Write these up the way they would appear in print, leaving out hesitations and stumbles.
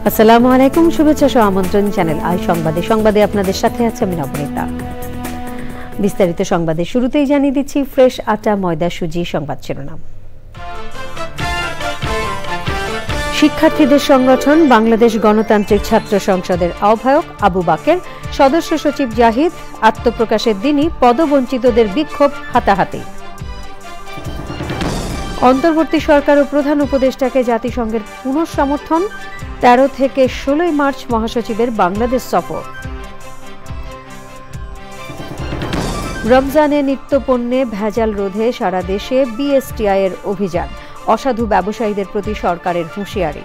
আসসালামু আলাইকুম, শুভেচ্ছা সহ আমন্ত্রণ চ্যানেল আই সংবাদে আপনাদের সাথে আছে আমি নবনীতা। বিস্তারিত সংবাদের শুরুতেই জানিয়ে দিচ্ছি ফ্রেশ আটা ময়দা সুজি সংবাদ শিরোনাম। শিক্ষার্থীদের সংগঠন বাংলাদেশ গণতান্ত্রিক ছাত্র সংসদের আহ্বায়ক আবু বাকের, সদস্য সচিব জাহিদ আত্মপ্রকাশের দিনই পদবঞ্চিতদের বিক্ষোভ হাতাহাতি। অন্তর্বর্তী সরকার ও প্রধান উপদেষ্টাকে জাতিসংঘের পুনঃসমর্থন, 13 থেকে 16 মার্চ মহাসচিবের বাংলাদেশ সফর। রমজানে নিত্যপণ্যে ভেজাল রোধে সারা দেশে বিএসটিআই এর অভিযান, অসাধু ব্যবসায়ীদের প্রতি সরকারের হুঁশিয়ারি।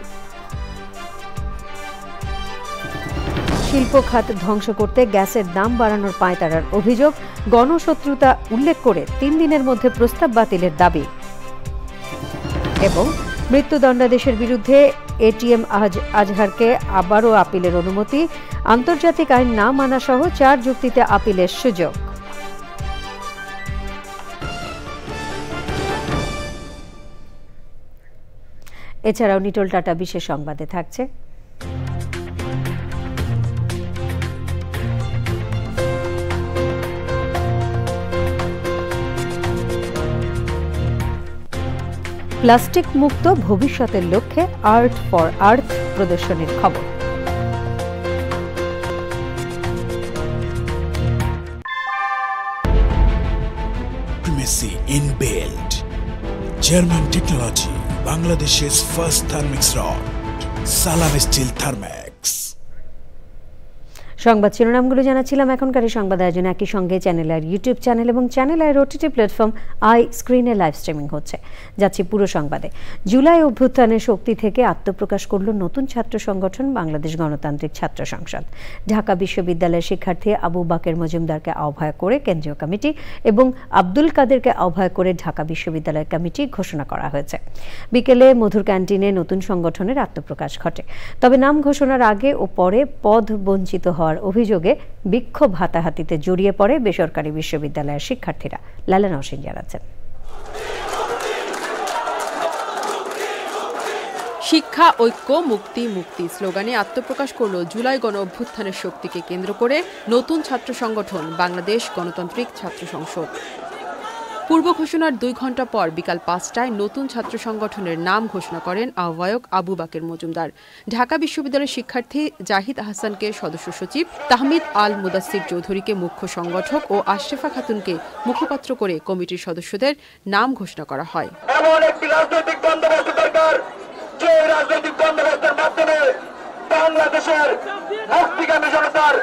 শিল্প খাত ধ্বংস করতে গ্যাসের দাম বাড়ানোর পাঁয়তারার অভিযোগ, গণশত্রুতা উল্লেখ করে 3 দিনের মধ্যে প্রস্তাব বাতিলের দাবি। এবং মৃত্যুদণ্ডাদেশের বিরুদ্ধে এটিএম আজহারকে আবারও আপিলের অনুমতি, আন্তর্জাতিক আইন না মানা সহ 4 যুক্তিতে আপিলের সুযোগ। এছাড়াও নিটোল টাটা বিশেষ সংবাদে থাকছে প্লাস্টিক মুক্ত ভবিষ্যতের লক্ষ্যে আর্ট ফর আর্থ প্রদর্শনীর খবর। Primacy inbuilt. German technology. Bangladesh's first thermix rod. Salam Steel Thermax. সংবাদ শিরোনামগুলো জানাচ্ছিলাম। এখনকার সংবাদ আয়োজন একই সঙ্গে চ্যানেল আইয়ের ইউটিউব চ্যানেল এবং চ্যানেল আইয়ের ওটিটি প্ল্যাটফর্ম আই স্ক্রিনে লাইভ স্ট্রিমিং হচ্ছে। যাচ্ছি পুরো সংবাদে। জুলাই অভ্যুত্থানের শক্তি থেকে আত্মপ্রকাশ করল নতুন ছাত্র সংগঠন বাংলাদেশ গণতান্ত্রিক ছাত্র সংসদ। ঢাকা বিশ্ববিদ্যালয়ের শিক্ষার্থী আবু বাকের মজুমদারকে আহ্বায়ক করে কেন্দ্রীয় কমিটি এবং আব্দুল কাদেরকে আহ্বায়ক করে ঢাকা বিশ্ববিদ্যালয় কমিটি ঘোষণা করা হয়েছে। বিকেলে মধুর ক্যান্টিনে নতুন সংগঠনের আত্মপ্রকাশ ঘটে। তবে নাম ঘোষণার আগে ও পরে পদ বঞ্চিত হওয়ার অভিযোগে বিক্ষোভ হাতাহাতিতে জড়িয়ে পড়ে বেসরকারি বিশ্ববিদ্যালয়ের শিক্ষার্থীরা। লালা নওশিন জানাচ্ছেন। শিক্ষা ঐক্য মুক্তি মুক্তি স্লোগানে আত্মপ্রকাশ করল জুলাই গণ অভ্যুত্থানের শক্তিকে কেন্দ্র করে নতুন ছাত্র সংগঠন বাংলাদেশ গণতান্ত্রিক ছাত্র সংসদ। পূর্ব ঘোষণার 2 ঘণ্টা পর বিকাল 5টায় নতুন ছাত্র সংগঠনের নাম ঘোষণা করেন আহ্বায়ক আবু বাকের মজুমদার। ঢাকা বিশ্ববিদ্যালয়ের শিক্ষার্থী জাহিদ আহসানকে সদস্য সচিব, তাহমিদ আল মুদাসির চৌধুরীকে মুখ্য সংগঠক ও আশরাফা খাতুনকে মুখপাত্র করে কমিটির সদস্যদের নাম ঘোষণা করা হয়। এমন একটি রাজনৈতিক বন্দোবস্ত দরকার, যে রাজনৈতিক বন্দোবস্তের মাধ্যমে বাংলাদেশের মুক্তিগামী জনতার,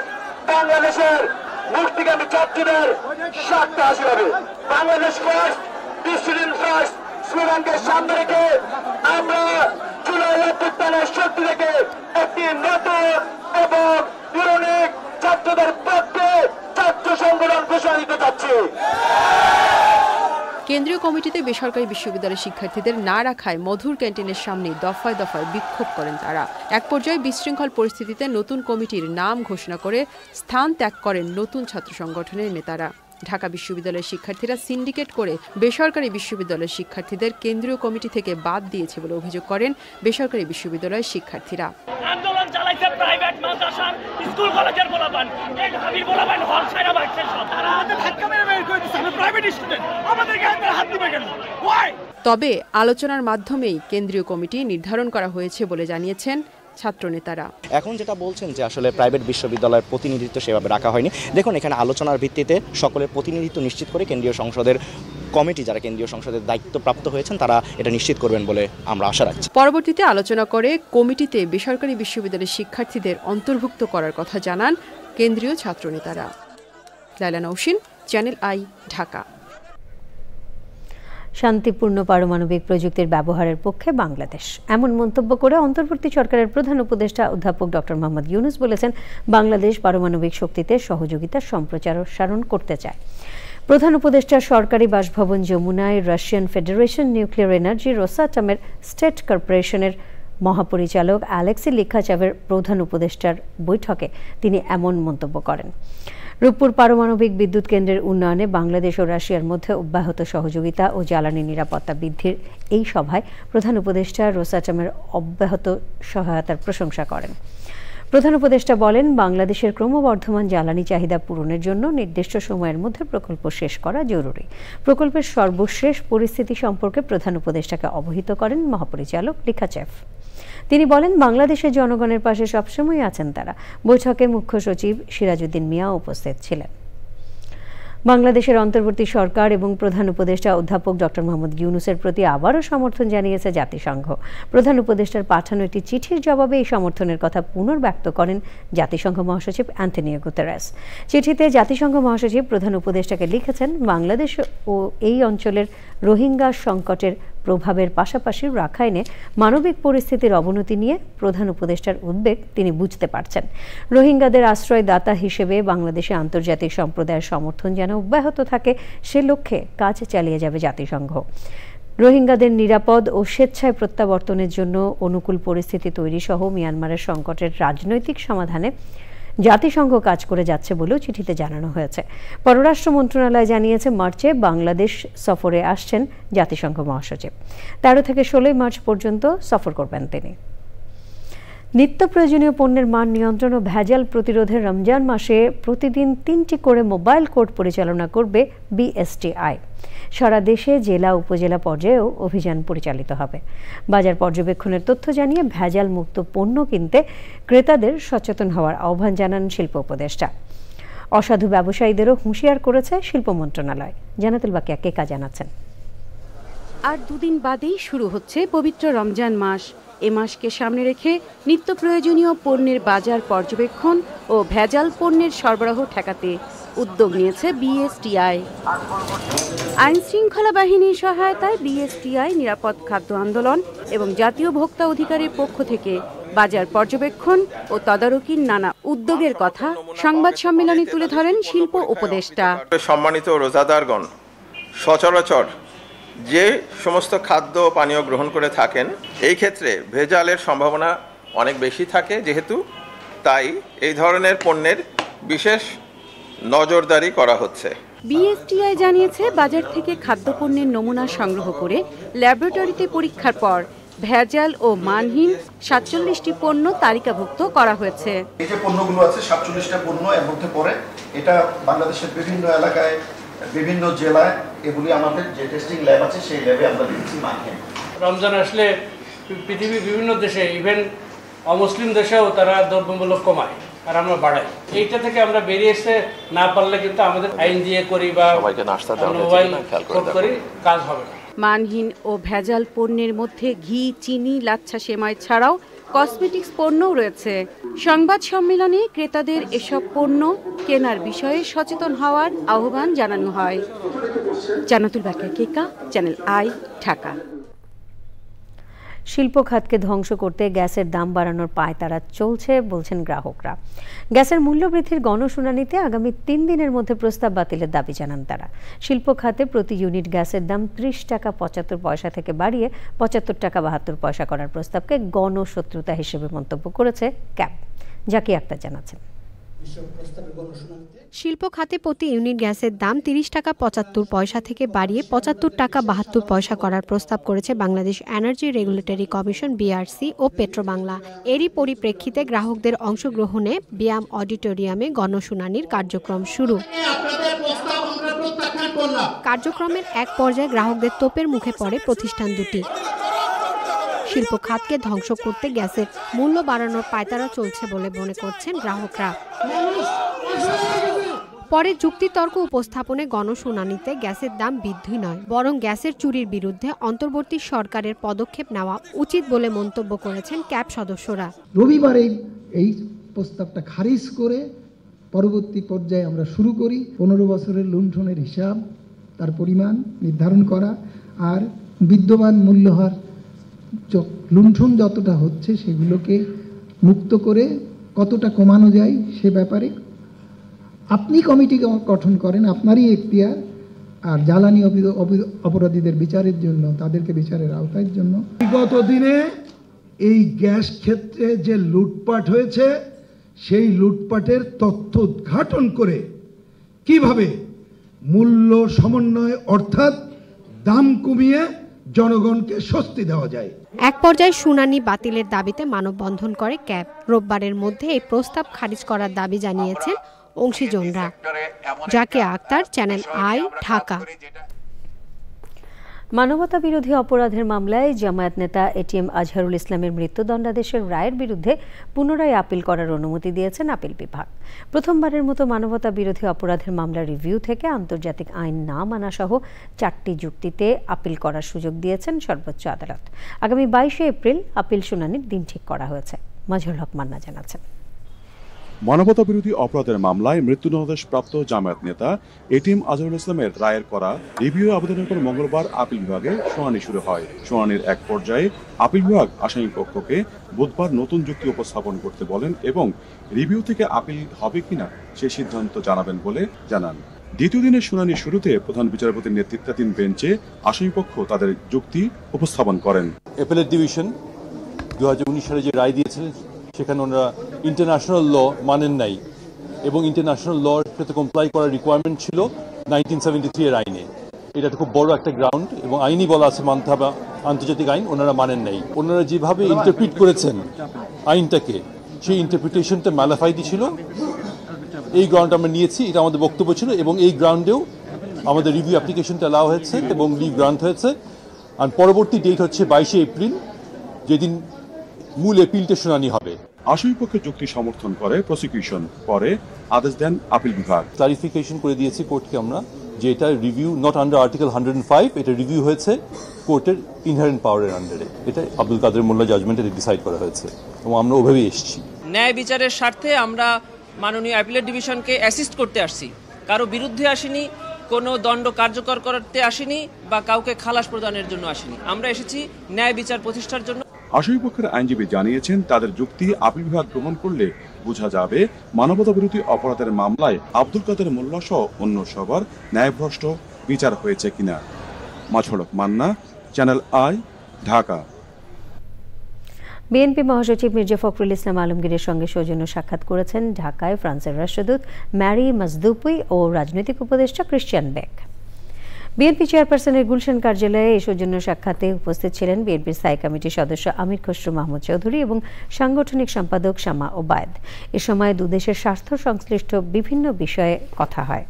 বাংলাদেশের মুক্তিগামী ছাত্রদের স্বার্থ হাসিল হবে। বাংলাদেশ ফার্স্ট, ডিসিপ্লিন ফার্স্ট স্লোগানকে সামনে রেখে আমরা জুলাই অভ্যুত্থানের শক্তি থেকে একটি নতুন এবং ইউনিক ছাত্রদের পক্ষে ছাত্র সংগঠন ঘোষণা দিতে যাচ্ছি। কেন্দ্রীয় কমিটিতে বেসরকারি বিশ্ববিদ্যালয়ের শিক্ষার্থীদের না রাখায় মধুর ক্যান্টিনের সামনে দফায় দফায় বিক্ষোভ করেন তারা। এক পর্যায়ে বিশৃঙ্খল পরিস্থিতিতে নতুন কমিটির নাম ঘোষণা করে স্থান ত্যাগ করেন নতুন ছাত্র সংগঠনের নেতারা। ঢাকা বিশ্ববিদ্যালয়ের শিক্ষার্থীরা সিন্ডিকেট করে বেসরকারি বিশ্ববিদ্যালয়ের শিক্ষার্থীদের কেন্দ্রীয় কমিটি থেকে বাদ দিয়েছে বলে অভিযোগ করেন বেসরকারি বিশ্ববিদ্যালয়ের শিক্ষার্থীরা। আন্দোলন চালাইছে প্রাইভেট মাদ্রাসা, স্কুল কলেজের বলাবান, এই ঢাবির বলাবান হল ছাইরা বাইছে সব। তারা আমাদের ধাক্কা মেরে বের করে দিচ্ছে, আমরা প্রাইভেট স্টুডেন্ট, আমাদের গায়ে হাত দিবে কেন? ওয়াই? তবে আলোচনার মাধ্যমেই কেন্দ্রীয় কমিটি নির্ধারণ করা হয়েছে বলে জানিয়েছেন ছাত্র নেতারা। এখন যেটা বলছেন যে আসলে প্রাইভেট বিশ্ববিদ্যালয়ের প্রতিনিধিত্ব সেভাবে রাখা হয়নি, দেখুন এখানে আলোচনার ভিত্তিতে সকলের প্রতিনিধিত্ব নিশ্চিত করে কেন্দ্রীয় সংসদের কমিটি, যারা কেন্দ্রীয় সংসদের দায়িত্বপ্রাপ্ত হয়েছেন, তারা এটা নিশ্চিত করবেন বলে আমরা আশা রাখছি। পরবর্তীতে আলোচনা করে কমিটিতে বেসরকারি বিশ্ববিদ্যালয়ের শিক্ষার্থীদের অন্তর্ভুক্ত করার কথা জানান কেন্দ্রীয় ছাত্র নেতারা। লাইলা নওশিন, চ্যানেল আই, ঢাকা। শান্তিপূর্ণ পারমাণবিক প্রযুক্তির ব্যবহারের পক্ষে বাংলাদেশ, এমন মন্তব্য করে অন্তর্বর্তী সরকারের প্রধান উপদেষ্টা অধ্যাপক ডক্টর মোহাম্মদ ইউনূস বলেছেন, বাংলাদেশ পারমাণবিক শক্তিতে সহযোগিতার সম্প্রসারণ করতে চায়। প্রধান উপদেষ্টা সরকারি বাসভবন যমুনায় রাশিয়ান ফেডারেশন নিউক্লিয়ার এনার্জি রোসাটমের স্টেট কর্পোরেশনের মহাপরিচালক অ্যালেক্সি লিখাচাভের প্রধান উপদেষ্টার বৈঠকে তিনি এমন মন্তব্য করেন। রূপপুর পারমাণবিক বিদ্যুৎ কেন্দ্রের উন্নয়নে বাংলাদেশ ও রাশিয়ার মধ্যে অব্যাহত সহযোগিতা ও জ্বালানি নিরাপত্তা বৃদ্ধির এই সভায় প্রধান উপদেষ্টা রোসাটমের অব্যাহত সহায়তার প্রশংসা করেন। প্রধান উপদেষ্টা বলেন, বাংলাদেশের ক্রমবর্ধমান জ্বালানি চাহিদা পূরণের জন্য নির্দিষ্ট সময়ের মধ্যে প্রকল্প শেষ করা জরুরি। প্রকল্পের সর্বশেষ পরিস্থিতি সম্পর্কে প্রধান উপদেষ্টাকে অবহিত করেন মহাপরিচালক লিখাচেফ। তিনি বলেন, বাংলাদেশের জনগণের পাশে সবসময় আছেন তারা। বৈঠকে মুখ্য সচিব সিরাজউদ্দিন মিয়া উপস্থিত ছিলেন। বাংলাদেশের অন্তর্বর্তী সরকার এবং প্রধান উপদেষ্টা অধ্যাপক ডক্টর মোহাম্মদ ইউনূসের প্রতি আবারও সমর্থন জানিয়েছে জাতিসংঘ। প্রধান উপদেষ্টার পাঠানো একটি চিঠির জবাবে এই সমর্থনের কথা পুনর্ব্যক্ত করেন জাতিসংঘ মহাসচিব অ্যান্টনিও গুতেরেস। চিঠিতে জাতিসংঘ মহাসচিব প্রধান উপদেষ্টাকে লিখেছেন, বাংলাদেশ ও এই অঞ্চলের রোহিঙ্গা সংকটের প্রভাবের পাশাপাশি রাখাইনে মানবিক পরিস্থিতির অবনতি নিয়ে প্রধান উপদেষ্টার উদ্বেগ তিনি বুঝতে পারছেন। রোহিঙ্গাদের আশ্রয়দাতা হিসেবে বাংলাদেশে আন্তর্জাতিক সম্প্রদায়ের সমর্থন যেন অব্যাহত থাকে, সে লক্ষ্যে কাজ চালিয়ে যাবে জাতিসংঘ। রোহিঙ্গাদের নিরাপদ ও স্বেচ্ছায় প্রত্যাবর্তনের জন্য অনুকূল পরিস্থিতি তৈরি সহ মিয়ানমারের সংকটের রাজনৈতিক সমাধানে জাতিসংঘ কাজ করে যাচ্ছে বলেও চিঠিতে জানানো হয়েছে। পররাষ্ট্র মন্ত্রণালয় জানিয়েছে, মার্চে বাংলাদেশ সফরে আসছেন জাতিসংঘ মহাসচিব। 13 থেকে 16 মার্চ পর্যন্ত সফর করবেন তিনি। নিত্য প্রয়োজনীয় পণ্যের মান নিয়ন্ত্রণ ও ভেজাল প্রতিরোধে রমজান মাসে প্রতিদিন 3টি করে মোবাইল কোর্ট পরিচালনা করবে বিএসটিআই। সারা দেশে জেলা উপজেলা পর্যায়েও অভিযান পরিচালিত হবে। বাজার পর্যবেক্ষণের তথ্য জানিয়ে ভেজাল মুক্ত পণ্য কিনতে ক্রেতাদের সচেতন হওয়ার আহ্বান জানান শিল্প উপদেষ্টা। অসাধু ব্যবসায়ীদেরও হুঁশিয়ার করেছে শিল্প মন্ত্রণালয়। জানাতুল বাকিয়া কেকা জানাচ্ছেন। আর দুদিন বাদেই শুরু হচ্ছে পবিত্র রমজান মাস। এ মাসকে সামনে রেখে নিত্য প্রয়োজনীয় পণ্যের বাজার পর্যবেক্ষণ ও ভেজাল পণ্যের সরবরাহ ঠেকাতে উদ্যোগ নিয়েছে বিএসটিআই। আইন শৃঙ্খলা বাহিনীর সহায়তায় বিএসটিআই নিরাপদ খাদ্য আন্দোলন এবং জাতীয় ভোক্তা অধিকারের পক্ষ থেকে বাজার পর্যবেক্ষণ ও তদারকির নানা উদ্যোগের কথা সংবাদ সম্মেলনে তুলে ধরেন শিল্প উপদেষ্টা। সম্মানিত রোজাদারগণ, সচরাচর যে সমস্ত খাদ্য পানীয় গ্রহণ করে থাকেন, এই ক্ষেত্রে ভেজালের সম্ভাবনা অনেক বেশি থাকে, যেহেতু তাই এই ধরনের পণ্যের বিশেষ নজরদারি করা হচ্ছে। বিএসটিআই জানিয়েছে, বাজার থেকে খাদ্যপণ্যের নমুনা সংগ্রহ করে ল্যাবরেটরিতে পরীক্ষার পর ভেজাল ও মানহীন 47টি পণ্য তালিকাভুক্ত করা হয়েছে। এই যে পণ্যগুলো আছে 47টা পণ্য এর মধ্যে পড়ে। এটা বাংলাদেশের বিভিন্ন এলাকায়, বিভিন্ন জেলায় এগুলি আমাদের যে টেস্টিং ল্যাব আছে সেই ল্যাবে আমরা দিচ্ছি মানহীন। রমজান আসলে পৃথিবীর বিভিন্ন দেশে, ইভেন অমুসলিম দেশেও তারা দ্রব্যমূল্য কমায় আর আমরা বাড়াই। এইটা থেকে আমরা বেরিয়ে এসে না পারলে কিন্তু আমাদের আইন দিয়ে করি বা মোবাইল কোড করি, কাজ হবে না। মানহীন ও ভেজাল পণ্যের মধ্যে ঘি, চিনি, লাচ্ছা সেমাই ছাড়াও কসমেটিক্স পণ্যও রয়েছে। সংবাদ সম্মেলনে ক্রেতাদের এসব পণ্য কেনার বিষয়ে সচেতন হওয়ার আহ্বান জানানো হয়। জানাতুল বাকিয়া কেকা, চ্যানেল আই, ঢাকা। শিল্প খাতকে ধ্বংস করতে গ্যাসের দাম বাড়ানোর পায়তারা চলছে বলছেন গ্রাহকরা। গ্যাসের মূল্য বৃদ্ধির গণশুনানিতে আগামী 3 দিনের মধ্যে প্রস্তাব বাতিলের দাবি জানান তারা। শিল্প খাতে প্রতি ইউনিট গ্যাসের দাম 30 টাকা 75 পয়সা থেকে বাড়িয়ে 75 টাকা 72 পয়সা করার প্রস্তাবকে গণশত্রুতা হিসেবে মন্তব্য করেছে ক্যাব। জাকি আক্তার জানাচ্ছেন। শিল্প খাতে প্রতি ইউনিট গ্যাসের দাম 30 টাকা 75 পয়সা থেকে বাড়িয়ে 75 টাকা 72 পয়সা করার প্রস্তাব করেছে Bangladesh energy regulatory commission BERC ও পেট্রোবাংলা। এরই পরিপ্রেক্ষিতে গ্রাহকদের অংশগ্রহণে বিয়াম অডিটোরিয়ামে গণশুনানির কার্যক্রম শুরু। কার্যক্রমের এক পর্যায়ে গ্রাহকদের তোপের মুখে পড়ে প্রতিষ্ঠান দুটি। শিল্প খাতকে ধ্বংস করতে গ্যাসের মূল্য বাড়ানোর পায়তারা চলছে বলে মনে করছেন গ্রাহকরা। পরে যুক্তিতর্ক উপস্থাপনে গণশুনানিতে গ্যাসের দাম বৃদ্ধি নয়, বরং গ্যাসের চুরির বিরুদ্ধে অন্তর্বর্তী সরকারের পদক্ষেপ নেওয়া উচিত বলে মন্তব্য করেছেন ক্যাব সদস্যরা। রবিবারে এই প্রস্তাবটা খারিজ করে পরবর্তী পর্যায়ে আমরা শুরু করি 15 বছরের লুণ্ঠনের হিসাব, তার পরিমাণ নির্ধারণ করা, আর বিদ্যমান মূল্যহার লুণ্ঠন যতটা হচ্ছে সেগুলোকে মুক্ত করে কতটা কমানো যায় সে ব্যাপারে আপনি কমিটি গঠন করেন, আপনারই এখতিয়ার। আর জ্বালানি অপরাধীদের বিচারের জন্য, তাদেরকে বিচারের আওতার জন্য বিগত দিনে এই গ্যাস ক্ষেত্রে যে লুটপাট হয়েছে সেই লুটপাটের তথ্য উদ্ঘাটন করে কিভাবে মূল্য সমন্বয় অর্থাৎ দাম কমিয়ে জনগণকে স্বস্তি দেওয়া যায়। এক পর্যায়ে শুনানি বাতিলের দাবিতে মানববন্ধন করে ক্যাব। রোববারের মধ্যে এই প্রস্তাব খারিজ করার দাবি জানিয়েছেন অংশীজনরা। Zakia Akter, channel I, Dhaka. মানবতা বিরোধী অপরাধের মামলায় জামায়াত নেতা এটিএম আজহারুল ইসলামের মৃত্যুদণ্ডাদেশের রায়ের বিরুদ্ধে পুনরায় আপিল করার অনুমতি দিয়েছেন আপিল বিভাগ। প্রথমবারের মতো মানবতা বিরোধী অপরাধের মামলার রিভিউ থেকে আন্তর্জাতিক আইন না মানা সহ 4টি যুক্তিতে আপিল করার সুযোগ দিয়েছেন সর্বোচ্চ আদালত। আগামী 22শে এপ্রিল আপিল শুনানির দিন ঠিক করা হয়েছে। মাজহারুল হক মান্না জানাচ্ছেন। মানবতা বিরোধী অপরাধের মামলায় মৃত্যুদণ্ডাদেশ প্রাপ্ত জামায়াত নেতা এটিএম আজহারুল ইসলামের রায়ের করা রিভিউ আবেদনের পর মঙ্গলবার আপিল বিভাগে শুনানি শুরু হয়। শুনানির এক পর্যায়ে আপিল বিভাগ আসামি পক্ষকে বুধবার নতুন যুক্তি উপস্থাপন করতে বলেন এবং রিভিউ থেকে আপিল হবে কিনা সে সিদ্ধান্ত জানাবেন বলে জানান। দ্বিতীয় দিনের শুনানির শুরুতে প্রধান বিচারপতির নেতৃত্বাধীন বেঞ্চে আসামিপক্ষ তাদের যুক্তি উপস্থাপন করেন। অ্যাপেলেট ডিভিশন 2019 সালে যে রায় দিয়েছে সেখানে ওনারা ইন্টারন্যাশনাল ল মানেন নাই এবং ইন্টারন্যাশনাল লর সাথে কমপ্লাই করার রিকোয়ারমেন্ট ছিল 1973 এর আইনে। এটা খুব বড় একটা গ্রাউন্ড এবং আইনই বলা আছে মানতে হবে আন্তর্জাতিক আইন, ওনারা মানেন নাই। ওনারা যেভাবে ইন্টারপ্রিট করেছেন আইনটাকে, সেই ইন্টারপ্রিটেশনটা ম্যালাফাইডি ছিল। এই গ্রাউন্ড আমরা নিয়েছি, এটা আমাদের বক্তব্য ছিল এবং এই গ্রাউন্ডেও আমাদের রিভিউ অ্যাপ্লিকেশনটা অ্যালাউ হয়েছে এবং লিভ গ্রান্ট হয়েছে। আর পরবর্তী ডেট হচ্ছে 22শে এপ্রিল, যেদিন মূল এপিলটা শুনানি হবে। আসামিপক্ষের যুক্তি সমর্থন করে প্রসিকিউশন, পরে আদেশ দেন আপিল বিভাগ। ক্লারিফিকেশন করে দিয়েছি কোর্টকে আমরা যে এটা রিভিউ নট আন্ডার আর্টিকেল 105, এটা রিভিউ হয়েছে কোর্টের ইনহারেন্ট পাওয়ারের আন্ডারে। এটা আব্দুল কাদের মোল্লা জাজমেন্টে ডিসাইড করা হয়েছে এবং আমরা ওভাবেই এসেছি। ন্যায় বিচারের স্বার্থে আমরা মাননীয় অ্যাপিলেট ডিভিশনকে অ্যাসিস্ট করতে আসছি, কারো বিরুদ্ধে আসিনি, কোনো দণ্ড কার্যকর করতে আসিনি বা কাউকে খালাস প্রদানের জন্য আসিনি। আমরা এসেছি ন্যায় বিচার প্রতিষ্ঠার জন্য। আসামিপক্ষের আইনজীবী জানিয়েছেন তাদের যুক্তি আপিল বিভাগ গ্রহণ করলে বোঝা যাবে মানবতা বিরোধী অপরাধের মামলায় আব্দুল কাদের মোল্লা সহ অন্য সবার ন্যায়ভ্রষ্ট বিচার হয়েছে কিনা। Mazharul Haque Manna, channel I, Dhaka. BNP মহাসচিব মির্জা ফখরুল ইসলাম আলমগীরের সঙ্গে সৌজন্য সাক্ষাৎ করেছেন ঢাকায় ফ্রান্সের রাষ্ট্রদূত ম্যারি মাজদুপুই ও রাজনৈতিক উপদেষ্টা ক্রিশ্চিয়ান বেক। বিএনপি চেয়ারপারসনের গুলশান কার্যালয়ে এই সৌজন্য সাক্ষাতে উপস্থিত ছিলেন বিএনপির স্থায়ী কমিটির সদস্য আমির খসরু মাহমুদ চৌধুরী এবং সাংগঠনিক সম্পাদক শামা ওবায়দ। এ সময় দুদেশের স্বার্থ সংশ্লিষ্ট বিভিন্ন বিষয়ে কথা হয়।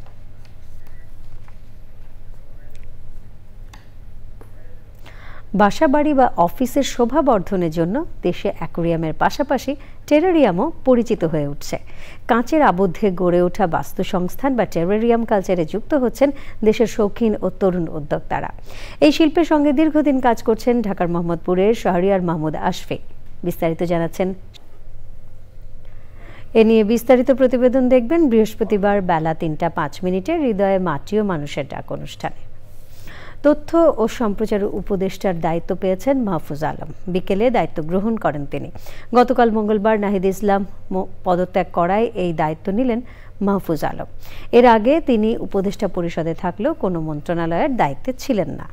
বাসাবাড়ি বা অফিসের শোভা বর্ধনের জন্য দেশে অ্যাকোয়ারিয়ামের পাশাপাশি টেরারিয়ামও পরিচিত হয়ে উঠছে। কাঁচের আবদ্ধে গড়ে ওঠা বাস্তু সংস্থান বা টেরারিয়াম কালচারে যুক্ত হচ্ছেন দেশের শৌখিন ও তরুণ উদ্যোক্তারা। এই শিল্পের সঙ্গে দীর্ঘদিন কাজ করছেন ঢাকার মোহাম্মদপুরের শাহরিয়ার মাহমুদ আশফি। বিস্তারিত জানাচ্ছেন। এ নিয়ে বিস্তারিত প্রতিবেদন দেখবেন বৃহস্পতিবার বেলা 3টা 5 হৃদয়ে মাটি ও মানুষের ডাক অনুষ্ঠানে। তথ্য ও সম্প্রচার উপদেষ্টার দায়িত্ব পেয়েছেন মাহফুজ আলম। বিকেলে দায়িত্ব গ্রহণ করেন তিনি। গতকাল মঙ্গলবার নাহিদ ইসলাম পদত্যাগ করায় এই দায়িত্ব নিলেন মাহফুজ আলম। এর আগে তিনি উপদেষ্টা পরিষদে থাকলেও কোনো মন্ত্রণালয়ের দায়িত্বে ছিলেন না।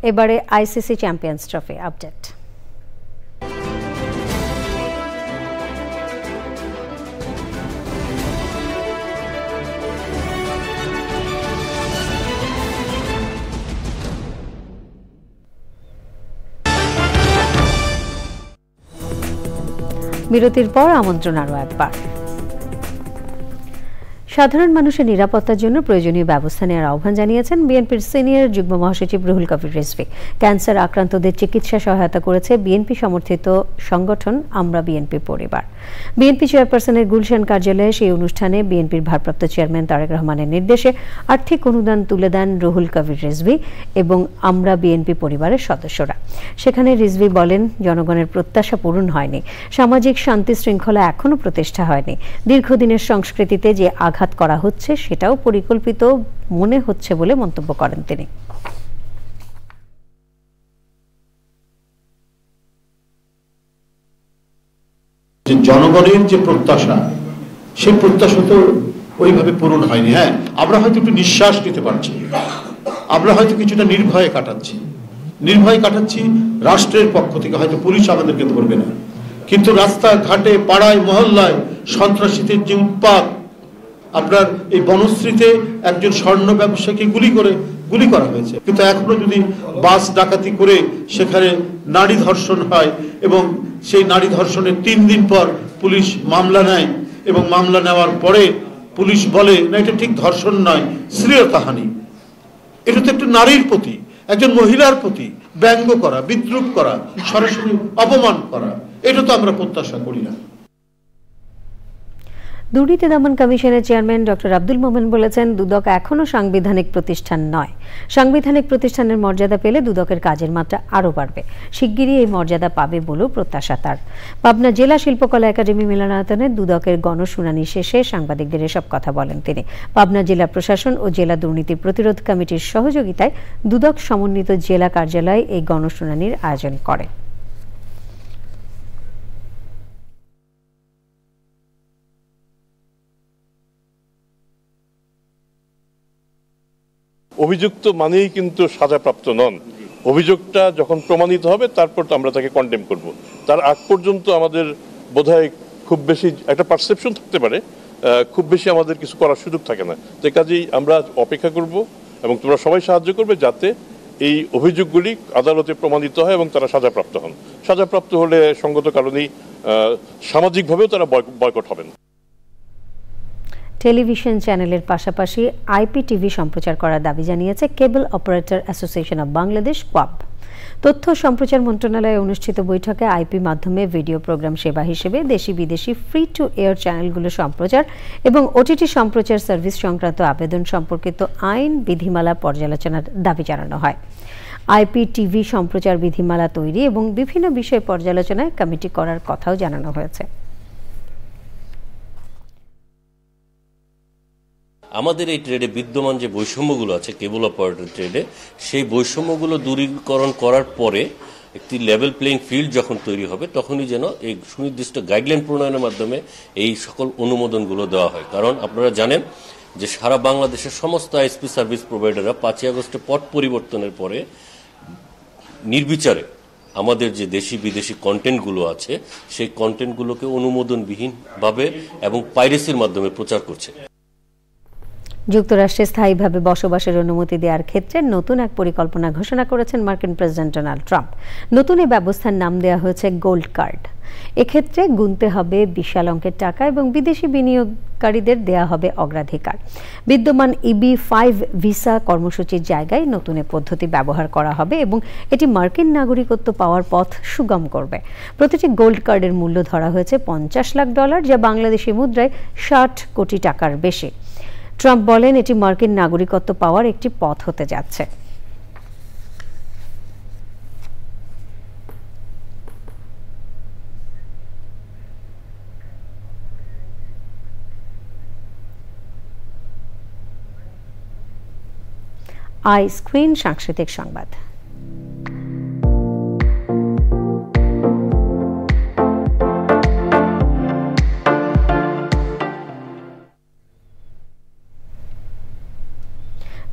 এবারে আইসিসি চ্যাম্পিয়ন্স ট্রফি আপডেট। বিরতির পর আমন্ত্রণ আরও একবার। সাধারণ মানুষের নিরাপত্তার জন্য প্রয়োজনীয় ব্যবস্থা নেওয়ার আহ্বান জানিয়েছেন বিএনপির সিনিয়র যুগ্ম মহাসচিব রুহুল কবির রিজভী। ক্যান্সার আক্রান্তদের চিকিৎসা সহায়তা করেছে বিএনপি সমর্থিত সংগঠন আমরা বিএনপি পরিবার। বিএনপি চেয়ারপারসনের গুলশান কার্যালয়ে সেই অনুষ্ঠানে বিএনপির ভারপ্রাপ্ত চেয়ারম্যান তারেক রহমানের নির্দেশে আর্থিক অনুদান তুলে দেন রুহুল কবির রিজভী এবং আমরা বিএনপি পরিবারের সদস্যরা। সেখানে রিজভী বলেন, জনগণের প্রত্যাশা পূরণ হয়নি, সামাজিক শান্তি শৃঙ্খলা এখনো প্রতিষ্ঠা হয়নি, দীর্ঘদিনের সংস্কৃতিতে যে আঘাত করা হচ্ছে সেটাও পরিকল্পিত মনে হচ্ছে বলে মন্তব্য করেন তিনি। জনগণের যে প্রত্যাশা, সেই প্রত্যাশা তো ওইভাবে পূরণ হয়নি। হ্যাঁ, আমরা হয়তো একটু নিঃশ্বাস নিতে পারছি, আমরা হয়তো কিছুটা নির্ভয়ে কাটাচ্ছি, নির্ভয় কাটাচ্ছি রাষ্ট্রের পক্ষ থেকে, হয়তো পুলিশ আমাদেরকে ধরবে না, কিন্তু রাস্তা ঘাটে পাড়ায় মহল্লায় সন্ত্রাসীদের যে উৎপাত, আপনার এই বনশ্রীতে একজন স্বর্ণ ব্যবসায়ীকে গুলি করা হয়েছে, কিন্তু এখনো যদি বাস ডাকাতি করে সেখানে নারী ধর্ষণ হয় এবং সেই নারী ধর্ষণের 3 দিন পর পুলিশ মামলা নেয় এবং মামলা নেওয়ার পরে পুলিশ বলে না এটা ঠিক ধর্ষণ নয়, শ্লীলতাহানি, এটা তো একটু নারীর প্রতি, একজন মহিলার প্রতি ব্যঙ্গ করা, বিদ্রুপ করা, সরাসরি অপমান করা, এটা তো আমরা প্রত্যাশা করি না। দুর্নীতি দমন কমিশনের চেয়ারম্যান ডক্টর আব্দুল মোমেন বলেছেন, দুদক এখনো সাংবিধানিক প্রতিষ্ঠান নয়। সাংবিধানিক প্রতিষ্ঠানের মর্যাদা পেলে দুদকের কাজের মাত্রা আরও বাড়বে। শিগগিরই এই মর্যাদা পাবে বলেও প্রত্যাশা তার। পাবনা জেলা শিল্পকলা একাডেমি মিলনায়তনে দুদকের গণশুনানি শেষে সাংবাদিকদের এসব কথা বলেন তিনি। পাবনা জেলা প্রশাসন ও জেলা দুর্নীতি প্রতিরোধ কমিটির সহযোগিতায় দুদক সমন্বিত জেলা কার্যালয় এই গণশুনানির আয়োজন করে। অভিযুক্ত মানেই কিন্তু সাজাপ্রাপ্ত নন। অভিযোগটা যখন প্রমাণিত হবে তারপর তো আমরা তাকে কন্ডেম করব। তার আগ পর্যন্ত আমাদের বোধহয় খুব বেশি একটা পারসেপশন থাকতে পারে, খুব বেশি আমাদের কিছু করার সুযোগ থাকে না। তো কাজেই আমরা অপেক্ষা করব এবং তোমরা সবাই সাহায্য করবে যাতে এই অভিযোগগুলি আদালতে প্রমাণিত হয় এবং তারা সাজাপ্রাপ্ত হন। সাজাপ্রাপ্ত হলে সঙ্গত কারণেই সামাজিকভাবেও তারা বয়কট হবেন। টেলিভিশন চ্যানেলের পাশাপাশি আইপিটিভি সম্প্রচার করার দাবি জানিয়েছে কেবল অপারেটর অ্যাসোসিয়েশন অব বাংলাদেশ, কোয়াব। তথ্য সম্প্রচার মন্ত্রণালয়ে অনুষ্ঠিত বৈঠকে আইপি মাধ্যমে ভিডিও প্রোগ্রাম সেবা হিসেবে দেশি বিদেশি ফ্রি টু এয়ার চ্যানেলগুলো সম্প্রচার এবং ওটিটি সম্প্রচার সার্ভিস সংক্রান্ত আবেদন সম্পর্কিত আইন বিধিমালা পর্যালোচনার দাবি জানানো হয়। আইপিটিভি সম্প্রচার বিধিমালা তৈরি এবং বিভিন্ন বিষয় পর্যালোচনায় কমিটি করার কথাও জানানো হয়েছে। আমাদের এই ট্রেডে বিদ্যমান যে বৈষম্যগুলো আছে কেবল অপারেটর ট্রেডে, সেই বৈষম্যগুলো দূরীকরণ করার পরে একটি লেভেল প্লেইং ফিল্ড যখন তৈরি হবে তখনই যেন এই সুনির্দিষ্ট গাইডলাইন প্রণয়নের মাধ্যমে এই সকল অনুমোদনগুলো দেওয়া হয়। কারণ আপনারা জানেন যে সারা বাংলাদেশের সমস্ত আইএসপি সার্ভিস প্রোভাইডাররা 5ই আগস্টে পট পরিবর্তনের পরে নির্বিচারে আমাদের যে দেশি বিদেশি কন্টেন্টগুলো আছে সেই কন্টেন্টগুলোকে অনুমোদনবিহীনভাবে এবং পাইরেসির মাধ্যমে প্রচার করছে। যুক্তরাষ্ট্রে স্থায়ীভাবে বসবাসের অনুমতি দেওয়ার ক্ষেত্রে নতুন এক পরিকল্পনা ঘোষণা করেছেন মার্কিন প্রেসিডেন্ট ডোনাল্ড ট্রাম্প। নতুন এই ব্যবস্থার নাম দেওয়া হয়েছে গোল্ড কার্ড। এক্ষেত্রে গুনতে হবে বিশাল অঙ্কের টাকা এবং বিদেশি বিনিয়োগকারীদের দেয়া হবে অগ্রাধিকার। বিদ্যমান EB-5 ভিসা কর্মসূচির জায়গায় নতুন এ পদ্ধতি ব্যবহার করা হবে এবং এটি মার্কিন নাগরিকত্ব পাওয়ার পথ সুগম করবে। প্রতিটি গোল্ড কার্ডের মূল্য ধরা হয়েছে $50 লাখ, যা বাংলাদেশি মুদ্রায় 60 কোটি টাকার বেশি। ট্রাম্প বলেন, এটি মার্কিন নাগরিকত্ব পাওয়ার একটি পথ হতে যাচ্ছে। আই স্ক্রিন সাংস্কৃতিক সংবাদ।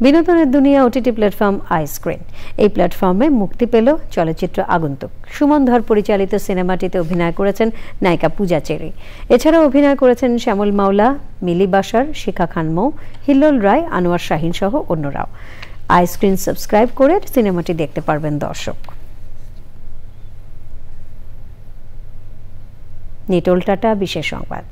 বিনোদনের দুনিয়া ওটিটি প্ল্যাটফর্ম আই স্ক্রিন। এই প্ল্যাটফর্মে মুক্তি পেল চলচ্চিত্র আগন্তুক। সুমন ধর পরিচালিত সিনেমাটিতে অভিনয় করেছেন নায়িকা পূজা চেরি। এছাড়াও অভিনয় করেছেন শ্যামল মাওলা, মিলি বাশার, শিখা খান মৌ, হিল্লোল রায়, আনোয়ার শাহিন সহ অন্যরাও। আই স্ক্রিন সাবস্ক্রাইব করে সিনেমাটি দেখতে পারবেন দর্শক। নিটোল টাটা বিশেষ সংবাদ।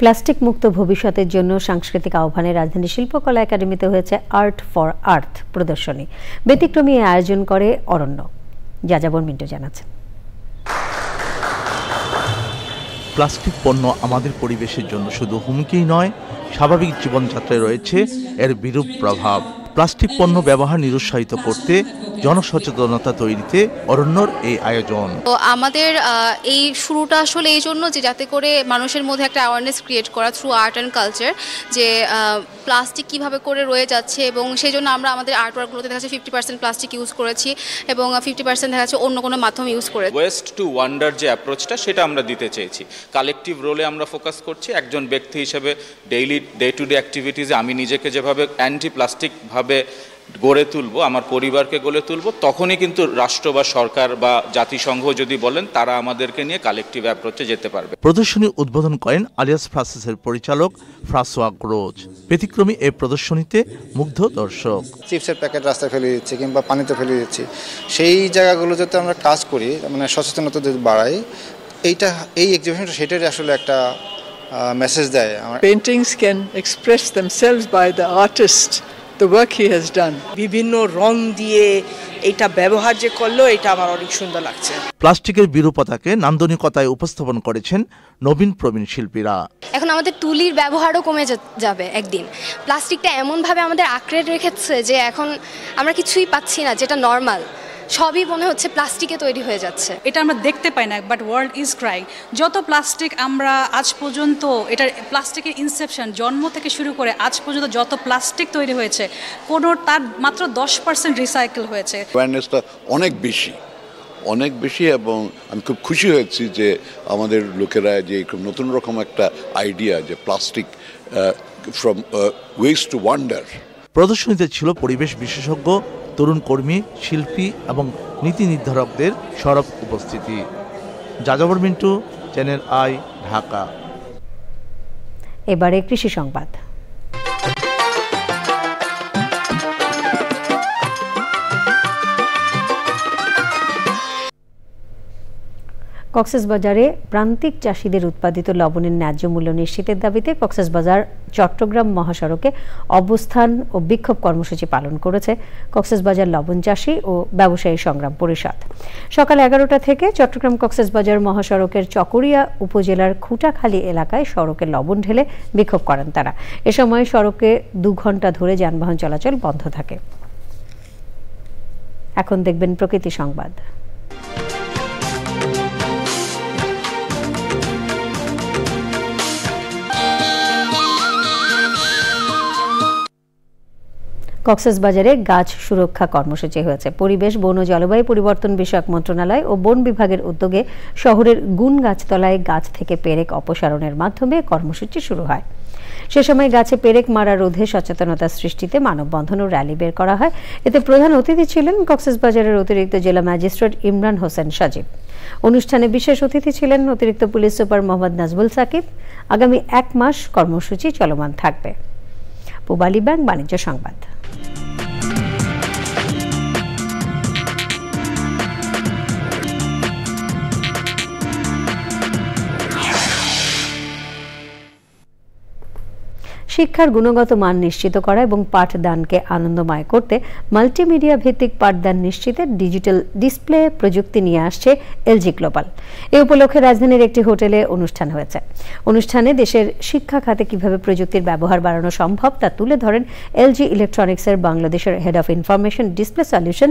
প্লাস্টিক মুক্ত ভবিষ্যতের জন্য সাংস্কৃতিক আহ্বানে রাজধানী শিল্পকলা একাডেমিতে হয়েছে আর্ট ফর আর্থ প্রদর্শনী। ব্যতিক্রমী আয়োজন করে অরণ্য। যাযাবর মিন্টু জানাচ্ছেন। প্লাস্টিক পণ্য আমাদের পরিবেশের জন্য শুধু হুমকিই নয়, স্বাভাবিক জীবনযাত্রায় রয়েছে এর বিরূপ প্রভাব। প্লাস্টিক পণ্য ব্যবহার নিরুৎসাহিত করতে জনসচেতনতা তৈরিতে অরণ্যর এই আয়োজন। তো আমাদের এই শুরুটা আসলে এই জন্য যে যাতে করে মানুষের মধ্যে একটা অ্যাওয়ারনেস ক্রিয়েট করা থ্রু আর্ট অ্যান্ড কালচার, যে প্লাস্টিক কিভাবে করে রয়ে যাচ্ছে, এবং সেই জন্য আমরা আমাদের আর্টওয়ার্কগুলোতে দেখা যাচ্ছে 50% প্লাস্টিক ইউজ করেছি এবং 50% দেখা যাচ্ছে অন্য কোনো মাধ্যম ইউজ করে। ওয়েস্ট টু ওয়ান্ডার যে অ্যাপ্রোচটা সেটা আমরা দিতে চেয়েছি। কালেকটিভ রোলে আমরা ফোকাস করছি। একজন ব্যক্তি হিসেবে ডেইলি ডে টু ডে অ্যাক্টিভিটিসে আমি নিজেকে যেভাবে অ্যান্টি প্লাস্টিকভাবে গড়ে তুলব, আমার পরিবারকে গড়ে তুলব, তখনই কিন্তু রাষ্ট্র বা সরকার বা জাতিসংঘ যদি বলেন তারা আমাদেরকে নিয়ে কালেকটিভ অ্যাপ্রোচে যেতে পারবে। প্রদর্শনী উদ্বোধন করেন আলিয়াস ফ্রান্সিসের পরিচালক ফ্রাঁসোয়া গ্রোজ। ব্যতিক্রমী এই প্রদর্শনীতে মুগ্ধ দর্শক। চিপসের প্যাকেট রাস্তায় ফেলে দিচ্ছি কিংবা পানিতে ফেলে দিচ্ছি, সেই জায়গাগুলো যাতে আমরা কাজ করি, মানে সচেতনতা যদি বাড়াই, এই এক্সিবিশনটা সেটারই আসলে একটা মেসেজ দেয়। Paintings can express themselves by the artist, the work he has done. বিভিন্ন রং দিয়ে এটা ব্যবহার যে করলো, এটা আমার অনেক সুন্দর লাগছে। প্লাস্টিকের বিরূপতাকে নান্দনিকতায় উপস্থাপন করেছেন নবীন প্রবীণ শিল্পীরা। এখন আমাদের তুলির ব্যবহারও কমে যাবে একদিন। প্লাস্টিকটা এমনভাবে আমাদের আঁকড়ে রেখেছে যে এখন আমরা কিছুই পাচ্ছি না, যেটা নর্মাল সবই মনে হচ্ছে প্লাস্টিকে তৈরি হয়ে যাচ্ছে। এটা আমরা দেখতে পাই না, বাট ওয়ার্ল্ড ইজ ক্রাইং। যত প্লাস্টিক আমরা আজ পর্যন্ত, এটা প্লাস্টিকের ইনসেপশন জন্ম থেকে শুরু করে আজ পর্যন্ত যত প্লাস্টিক তৈরি হয়েছে, কোনো তার মাত্র 10% রিসাইকেল হয়েছে। অ্যাওয়ারনেসটা অনেক বেশি এবং আমি খুব খুশি হয়েছি যে আমাদের লোকেরা যে খুব নতুন রকম একটা আইডিয়া, যে plastic from waste to wonder. প্রদর্শনীতে ছিল পরিবেশ বিশেষজ্ঞ, তরুণ কর্মী, শিল্পী এবং নীতি নির্ধারকদের সরব উপস্থিতি। যাযাবর মিন্টু, চ্যানেল আই, ঢাকা। এবারে কৃষি সংবাদ। কক্সবাজারে প্রান্তিক চাষিদের উৎপাদিত লবণের ন্যায্য মূল্য নিশ্চিতের দাবিতে কক্সবাজার চট্টগ্রাম মহাসড়কে অবস্থান ও বিক্ষোভ কর্মসূচি পালন করেছে কক্সবাজার লবণ চাষী ও ব্যবসায়ী সংগ্রাম পরিষদ। সকাল 11টা থেকে চট্টগ্রাম কক্সবাজার মহাসড়কের চকরিয়া উপজেলার খুঁটাখালী এলাকায় সড়কে লবণ ঢেলে বিক্ষোভ করেন তারা। এ সময় সড়কে 2 ঘন্টা ধরে যানবাহন চলাচল বন্ধ থাকে। এখন দেখবেন প্রকৃতি সংবাদ। কক্সবাজারে গাছ সুরক্ষা কর্মসূচি হয়েছে। পরিবেশ, বন ও জলবায়ু পরিবর্তন বিষয়ক মন্ত্রণালয় ও বন বিভাগের উদ্যোগে শহরের গুণ গাছতলায় গাছ থেকে পেরেক অপসারণের মাধ্যমে কর্মসূচি শুরু হয়। সে সময় গাছে পেরেক মারা রোধে সচেতনতা সৃষ্টিতে মানববন্ধন ও র্যালি বের করা হয়। এতে প্রধান অতিথি ছিলেন কক্সবাজারের অতিরিক্ত জেলা ম্যাজিস্ট্রেট ইমরান হোসেন সজীব। অনুষ্ঠানে বিশেষ অতিথি ছিলেন অতিরিক্ত পুলিশ সুপার মোহাম্মদ নাজবুল সাকিব। আগামী 1 মাস কর্মসূচি চলমান থাকবে। পূবালী ব্যাংক বাণিজ্য সংবাদ। শিক্ষার গুণগত মান নিশ্চিত করা এবং পাঠদানকে আনন্দময় করতে মাল্টিমিডিয়া ভিত্তিক পাঠদান নিশ্চিতে ডিজিটাল ডিসপ্লে প্রযুক্তি নিয়ে আসছে এলজি গ্লোবাল। এই উপলক্ষে রাজধানীর একটি হোটেলে অনুষ্ঠান হয়েছে। অনুষ্ঠানে দেশের শিক্ষা খাতে কিভাবে প্রযুক্তির ব্যবহার বাড়ানো সম্ভব তা তুলে ধরেন এলজি ইলেকট্রনিক্সের বাংলাদেশের head of information display solution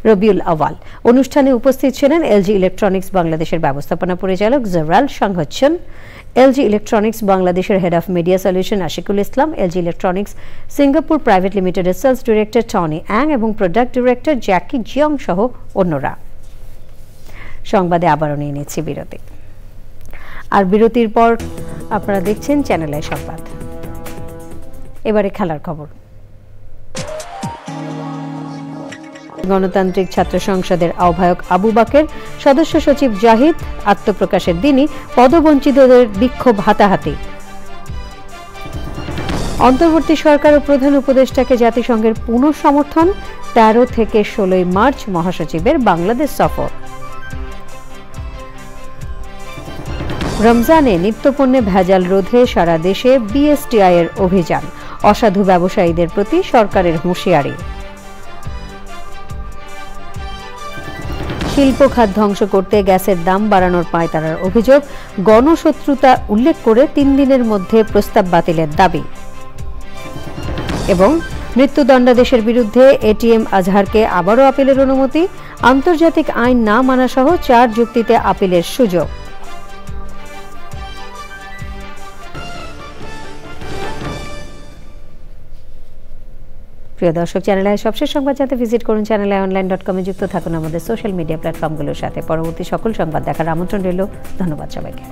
Rabiul Awal. অনুষ্ঠানে উপস্থিত ছিলেন এলজি ইলেকট্রনিক্স বাংলাদেশের ব্যবস্থাপনা পরিচালক জেরাল সংহচ্ছন, এলজি ইলেকট্রনিক্স বাংলাদেশের head of media solution Ashiqul Islam, LG electronics Singapore private লিমিটেডের সেলস ডিরেক্টর টনি অ্যাং এবং প্রোডাক্ট ডিরেক্টর জ্যাকি জিয়ং সহ অন্যরা। সংবাদে আবারও নিয়ে নিচ্ছি বিরতি। আর বিরতির পর আপনারা দেখছেন চ্যানেল আই সংবাদ। এবারে খেলার খবর। গণতান্ত্রিক ছাত্র সংসদের আহ্বায়ক আবু বাকের, সদস্য সচিব জাহিদ আত্মপ্রকাশের দিনই পদবঞ্চিতদের বিক্ষোভ হাতাহাতি। অন্তর্বর্তী সরকার ও প্রধান উপদেষ্টাকে জাতিসংঘের পুনঃসমর্থন। 13 থেকে 16 মার্চ মহাসচিবের বাংলাদেশ সফর। রমজানে নিত্যপণ্যে ভেজাল রোধে সারা দেশে বিএসটিআই এর অভিযান। অসাধু ব্যবসায়ীদের প্রতি সরকারের হুঁশিয়ারি। শিল্প খাত ধ্বংস করতে গ্যাসের দাম বাড়ানোর পায়তারার অভিযোগ। গণশত্রুতা উল্লেখ করে 3 দিনের মধ্যে প্রস্তাব বাতিলের দাবি। এবং মৃত্যুদণ্ডাদেশের বিরুদ্ধে এটিএম আজহারকে আবারও আপিলের অনুমতি, আন্তর্জাতিক আইন না মানা সহ 4 যুক্তিতে আপিলের সুযোগ। প্রিয় দর্শক, চ্যানেল আই সবশেষ সংবাদ জানতে ভিজিট করুন channelionline.com এ যুক্ত থাকুন আমাদের সোশ্যাল মিডিয়া প্ল্যাটফর্মগুলোর সাথে। পরবর্তী সকল সংবাদ দেখার আমন্ত্রণ রইল। ধন্যবাদ সবাইকে।